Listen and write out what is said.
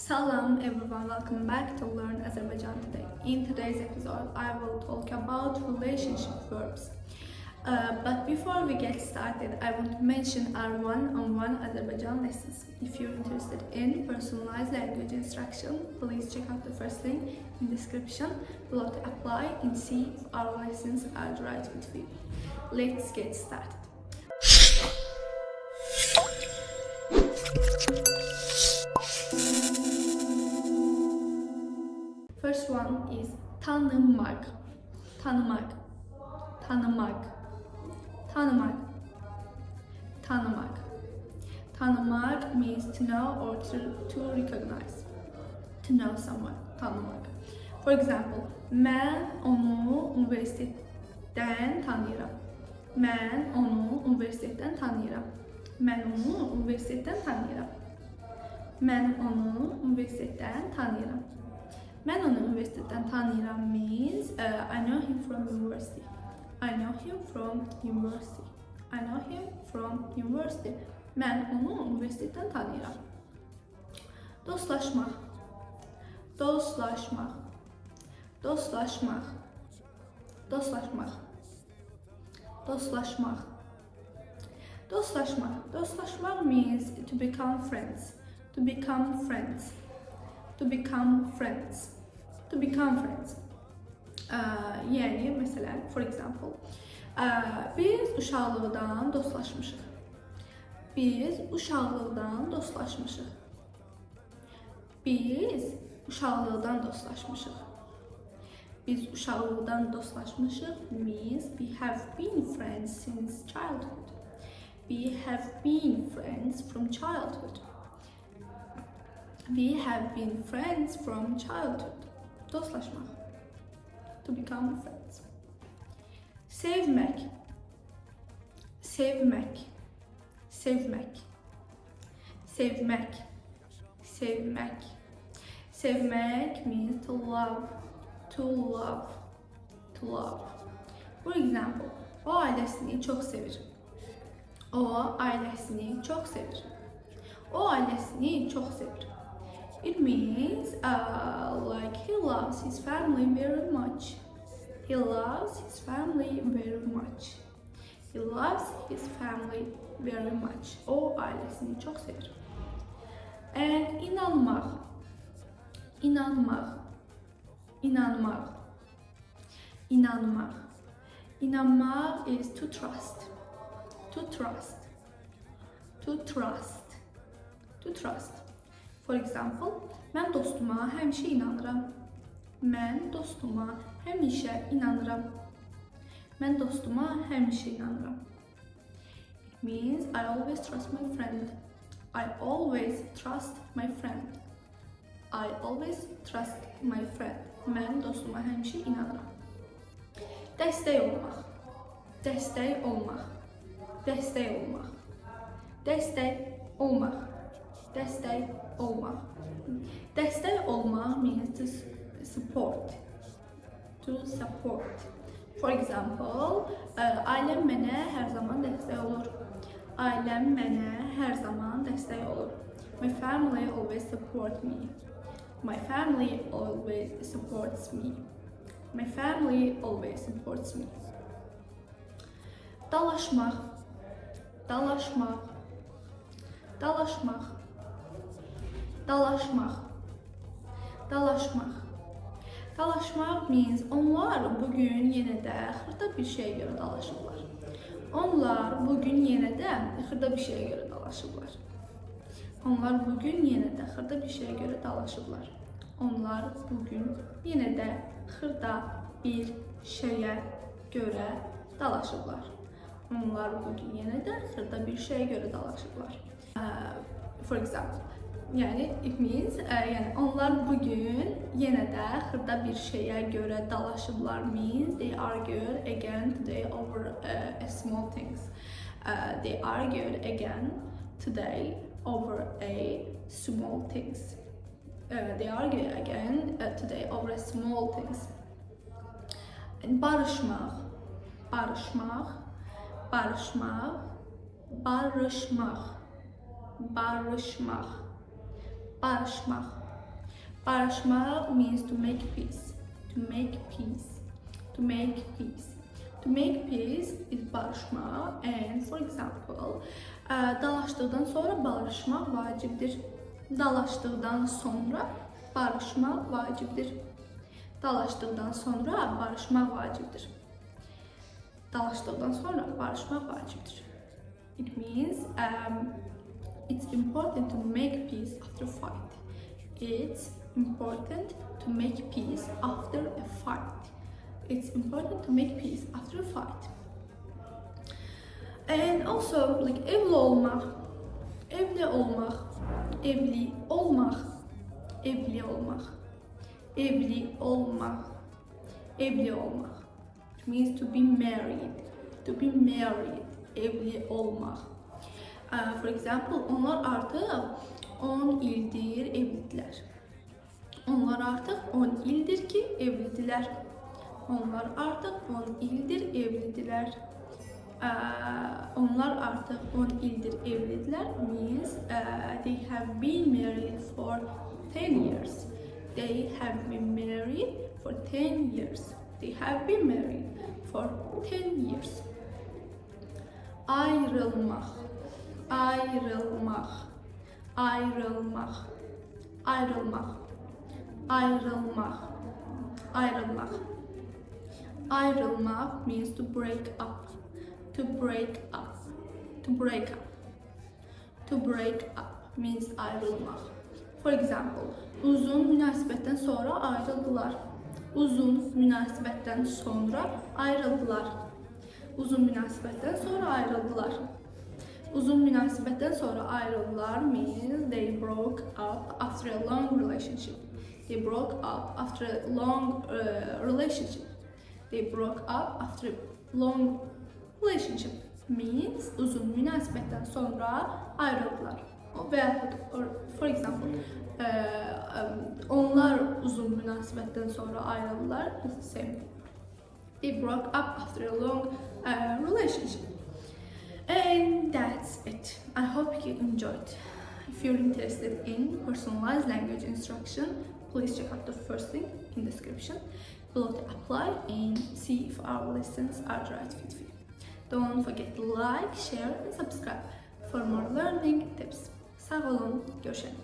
Salam everyone, welcome back to Learn Azerbaijan today. In today's episode, I will talk about relationship verbs. But before we get started, I want to mention our one-on-one Azerbaijan lessons. If you're interested in personalized language instruction, please check out the first link in the description below to apply and see if our lessons are the right fit for you. Let's get started. First one is tanımak, tanımak, tanımak, tanımak, tanımak. Tanımak means to know or to recognize, to know someone, tanımak. For example, mən onu üniversiteden tanıyıram. Mən onu üniversiteden tanıyıram. Mən onu üniversiteden tanıyıram. Mən onu üniversiteden tanıyıram. Mən onu üniversiteden tanıyıram means I know him from university. I know him from university. I know him from university. Mən onu üniversiteden tanıyıram. Dostlaşmaq. Dostlaşmaq. Dostlaşmaq. Dostlaşmaq. Dostlaşmaq. Dostlaşmaq. Dostlaşmaq means to become friends. To become friends. To become friends. To become friends. Yani mesela, for example, biz uşaqlıqdan dostlaşmışıq. Biz uşaqlıqdan dostlaşmışıq. Biz uşaqlıqdan dostlaşmışıq. Biz uşaqlıqdan dostlaşmışıq means we have been friends since childhood. We have been friends from childhood. We have been friends from childhood. Dostlaşmaq. To become friends. Sevmek. Sevmek. Sevmek. Sevmek. Sevmek. Sevmek means to love. To love. To love. For example, o ailesini çok sevir. O ailesini çok sevir. O ailesini çok sevir. It means like he loves his family very much. He loves his family very much. He loves his family very much. O ailesini çok sever. And inanmak. İnanmak. İnanmak. İnanmak. İnanmak is to trust. To trust. To trust. To trust. For example, mən dostuma həmişə inanıram. Mən dostuma həmişə inanıram. Mən dostuma həmişə inanıram. It means I always trust my friend. I always trust my friend. I always trust my friend. Mən dostuma həmişə inanıram. Dəstək olmaq. Dəstək olmaq. Dəstək olmaq. Dəstək olmaq. Dəstək olmaq. Dəstək olmaq means to support. To support. For example, ailəm mənə hər zaman dəstək olur. Ailəm mənə hər zaman dəstək olur. My family always support me. My family always supports me. My family always supports me. Dalaşmaq. Dalaşmaq. Dalaşmaq. Dalaşmaq. Dalaşmaq. Dalaşmaq means onlar bugün yenə də xırda bir şeyə görə dalaşıblar. Onlar bugün yenə də xırda bir şeyə görə dalaşıblar. Onlar bugün yenə də xırda bir şeyə görə dalaşıblar. Onlar bugün yenə də xırda bir şeyə görə dalaşıblar. Onlar bugün yenə də xırda bir şeyə görə dalaşıblar. For example, yani it means yani onlar bugün yenə də xırda bir şeyə görə dalaşıblar means they argued again today over a small things. They argued again today over a small things. They argued again today over a small things. Barışmaq. Barışmaq. Barışmaq. Barışmaq. Barışmaq. Barışmaq. Barışmaq means to make peace. To make peace. To make peace. To make peace is barışmaq. And for example, dalaşdıqdan sonra barışmaq vacibdir. Dalaşdıqdan sonra barışmaq vacibdir. Dalaşdıqdan sonra barışmaq vacibdir. Dalaşdıqdan sonra barışmaq vacibdir. It means it's important to make peace after a fight. It's important to make peace after a fight. It's important to make peace after a fight. And also like evli olmaq, evli olmaq, evli olmaq, evli olmaq, evli olmaq, evli olmaq. It means to be married, to be married, evli olmaq. For example, onlar artıq 10 ildir evlidirlər. Onlar artıq 10 ildir ki evlidirlər. Onlar artıq 10 ildir evlidirlər. Onlar artıq 10 ildir evlidirlər means they have been married for 10 years. They have been married for 10 years. They have been married for 10 years. Ayrılmaq, ayrılmaq, ayrılmaq, ayrılmaq, ayrılmaq, ayrılmaq. Ayrılmaq means to break up, to break up, to break up. To break up means ayrılmaq. For example, uzun münasibətdən sonra ayrıldılar. Uzun münasibətdən sonra ayrıldılar. Uzun münasibətdən sonra ayrıldılar. Uzun münasibətdən sonra ayrıldılar means they broke up after a long relationship. They broke up after a long relationship. They broke up after a long relationship means uzun münasibətdən sonra ayrıldılar. Və for example, onlar uzun münasibətdən sonra ayrıldılar. It's the same. They broke up after a long relationship. And that's it. I hope you enjoyed. If you're interested in personalized language instruction, please check out the first link in the description below to apply and see if our lessons are the right fit for you. Don't forget to like, share and subscribe for more learning tips. Sağ olun, görüşürüz.